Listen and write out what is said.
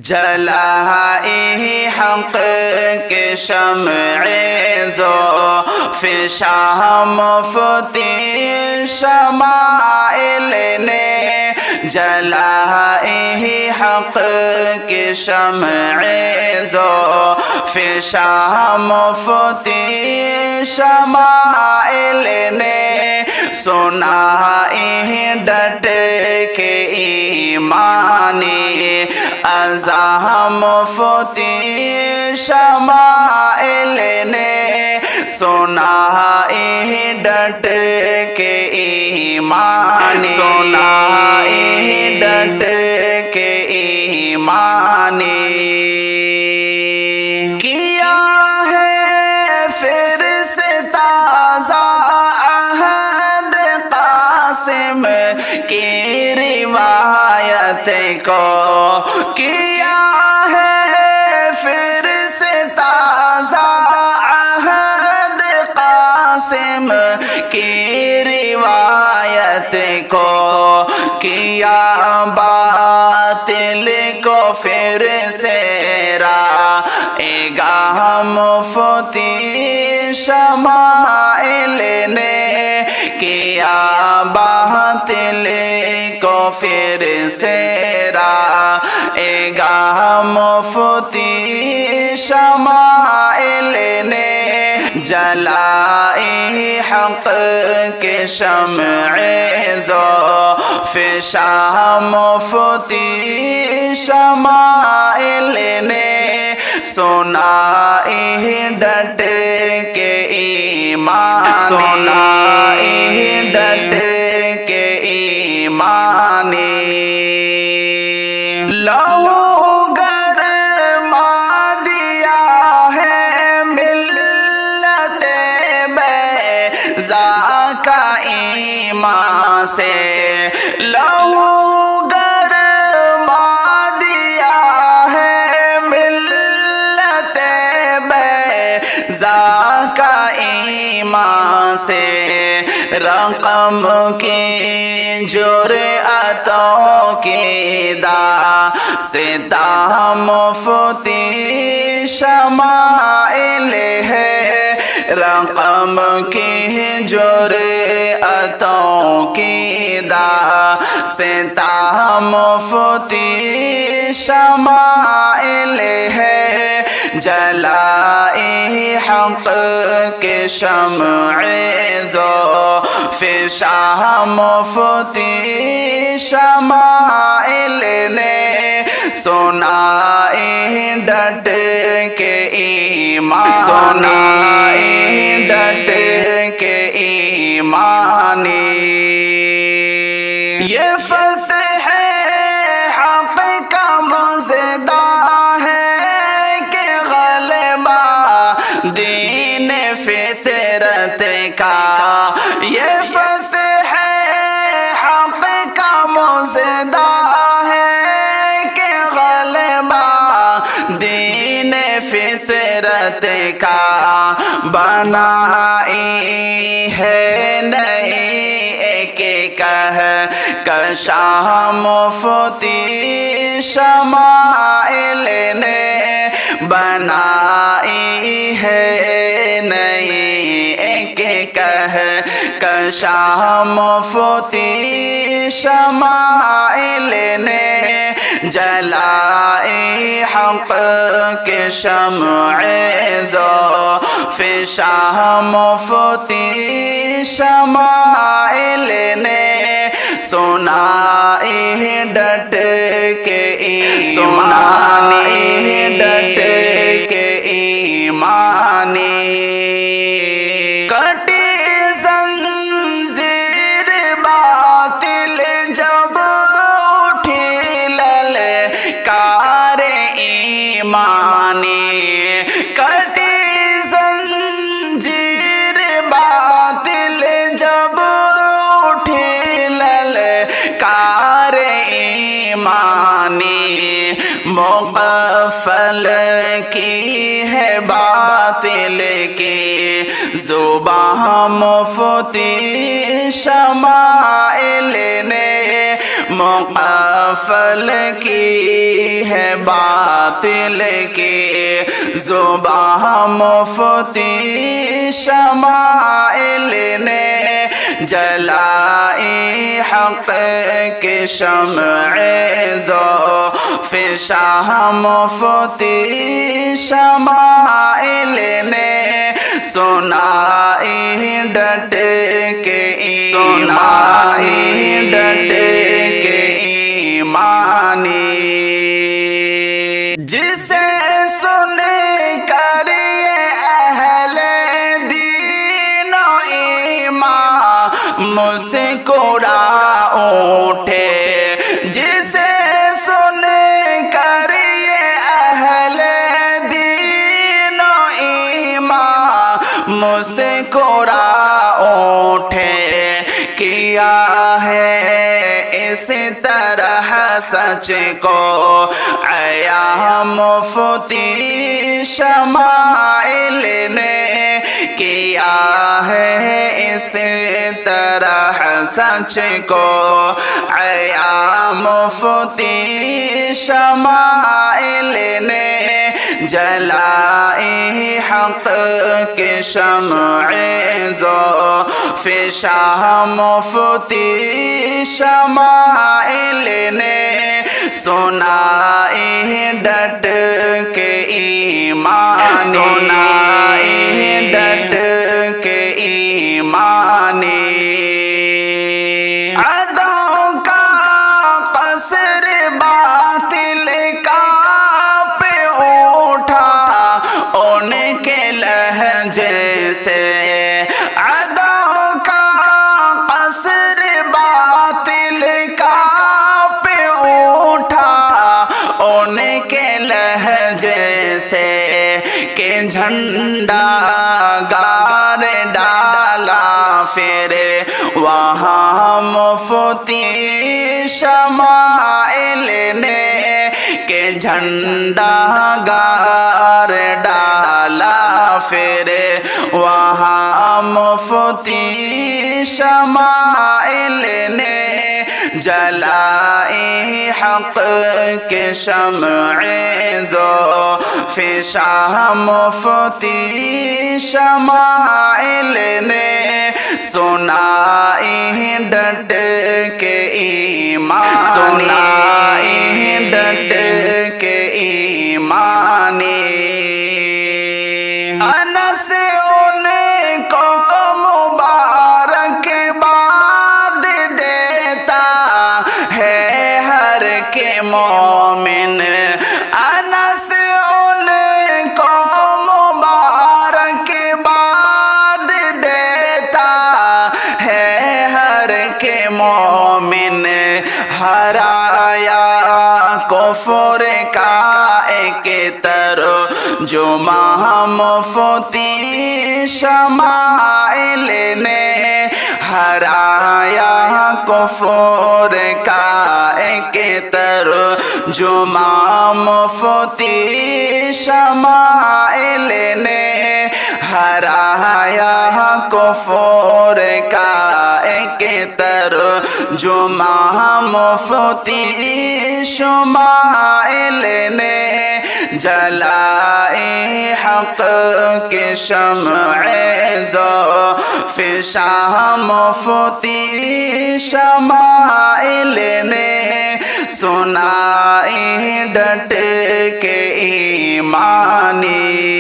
جلائے حق کے شمع ذوف شاہ مفتی شمائل نے، جلائے حق کے شمع ذوف شاہ مفتی شمائل نے، سنائے ڈٹ کے ایمانی ازاں مفتی شمائل نے، سنائے ڈٹ کے ایمانی، سنائے ڈٹ کے ایمانی، کیا ہے پھر سے تازہ عہد قاسم کی روایت کو، کیا ہے پھر سے تازہ عہد قاسم کی روایت کو، کیا باطل کو پھر سے رائے گاہ مفتی شمائل نے، کیا باطل کو پھر سے رائے گاہ مفتی شمائل نے، جلائے حق کے شمع ذوف شاہ مفتی شمائل نے، سنائے ڈٹ کے ایمان، سنائے ڈٹ کے ایمانی، لہو گرما دیا ہے ملت بیضا کا ایمان سے، لہو گرما دیا ہے ملت بیضا کا ایمان سے، رقم کی جرأتوں کی داستاں مفتی شمائل ہے، رقم کی جرأتوں کی داستاں مفتی شمائل ہے، جلائے حق کے شمع ذوف شاہ مفتی شمائل نے، سنائے ڈٹ کے ایمان، سنائے ڈٹ کے ایمانی، یہ فتح حق کا مزدہ ہے کہ غلبہ دین فطرت کا، یہ فتح حق کا مزدہ ہے کہ غلبہ دین فطرت کا، بنائی ہے نئی ایک کہکشاں مفتی شمائل نے، بنائی ہے نئی ایک کہکشاں مفتی شمائل نے، جلائے حق کے شمع ذوف شاہ مفتی شمائل نے، سنائے ڈٹ کے ایمان، سنائے ڈٹ کے ایمانی، کٹی زنجیر باطل جب اٹھی للکار ایمانی، کٹی زنجیر باطل جب اٹھی للکار ایمانی، مقفل کی ہے باطل کی زبان مفتی شمائل نے مقفل کی ہے باطل کی زباں مفتی شمائل نے جلائی حق کے شمع ذوف شاہ مفتی شمائل نے سنائی ڈٹ کے ایمانی جسے سن کر یہ اہل دین و ایمان مسکرا اٹھے جسے سن کر یہ اہل دین و ایمان مسکرا اٹھے کیا ہے اس طرح سچ کو عیاں مفتی شمائل نے کیا ہے اس طرح سچ کو عیاں مفتی شمائل نے جلائی حق کے شمع ذوف شاہ مفتی شمائل نے سنائی ڈٹ کے ایمانی عدوں کا قصر باطل کا پہ اٹھا ان کے لہجے سے عدوں کا قصر باطل کا پہ اٹھا ان کے لہجے سے کہ جھنڈا گار ڈالا پھر وہاں مفتی شمائل نے کہ جھنڈا گار ڈالا پھر وہاں مفتی شمائل نے جلائی حق کے شمع ذوف شاہ مفتی شمائل نے سنائی ڈٹ کے ایمانی انس ان کو مبارک باد دیتا ہے ہر کے مومن انس ان کو مبارک باد دیتا ہے ہر کے مومن ہرایا کفر کا ایک ترجمہ مفتی شمائل نے ہرایا کفر کا ایک ترجمہ مفتی شمائل نے ہرایا کفر کا ایک ترجمہ مفتی شمائل نے جلائی حق کے شمع ذوف شاہ مفتی شمائل نے سنائی ڈٹ کے ایمانی